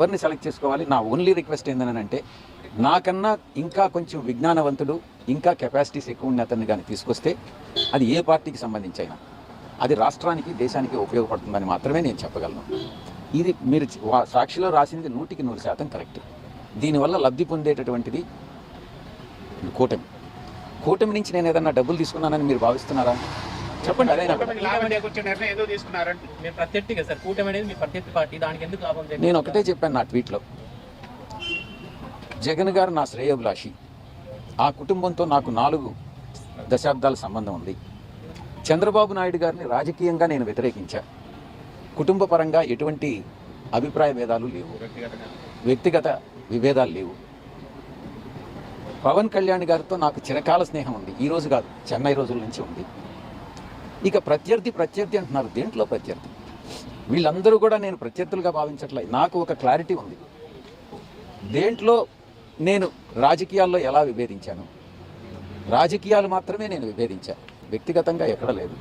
ఎవరిని సెలెక్ట్ చేసుకోవాలి? నా ఓన్లీ రిక్వెస్ట్ ఏంటంటే నాకన్నా ఇంకా కొంచెం విజ్ఞానవంతుడు, ఇంకా కెపాసిటీస్ ఎక్కువ ఉన్న అతన్ని కానీ తీసుకొస్తే అది ఏ పార్టీకి సంబంధించి అయినా అది రాష్ట్రానికి, దేశానికి ఉపయోగపడుతుందని మాత్రమే నేను చెప్పగలను. ఇది మీరు సాక్షిలో రాసింది 100% కరెక్ట్. దీనివల్ల లబ్ధి పొందేటటువంటిది కూటమి. కూటమి నుంచి నేను ఏదన్నా డబ్బులు తీసుకున్నానని మీరు భావిస్తున్నారా? చెప్పండి. అదే నేను ఒకటే చెప్పాను నా ట్వీట్లో, జగన్ గారు నా శ్రేయోభిలాషి. ఆ కుటుంబంతో నాకు 4 దశాబ్దాల సంబంధం ఉంది. చంద్రబాబు నాయుడు గారిని రాజకీయంగా నేను వ్యతిరేకించా. కుటుంబ పరంగా ఎటువంటి అభిప్రాయ భేదాలు లేవు, వ్యక్తిగత విభేదాలు లేవు. పవన్ కళ్యాణ్ గారితో నాకు చిరకాల స్నేహం ఉంది. ఈ రోజు కాదు, చెన్నై రోజుల నుంచి ఉంది. ఇక ప్రత్యర్థి అంటున్నారు. దేంట్లో ప్రత్యర్థి? వీళ్ళందరూ కూడా నేను ప్రత్యర్థులుగా భావించట్లేదు. నాకు ఒక క్లారిటీ ఉంది. దేంట్లో నేను రాజకీయాల్లో ఎలా విభేదించాను? రాజకీయాలు మాత్రమే నేను విభేదించాను, వ్యక్తిగతంగా ఎక్కడ లేదు.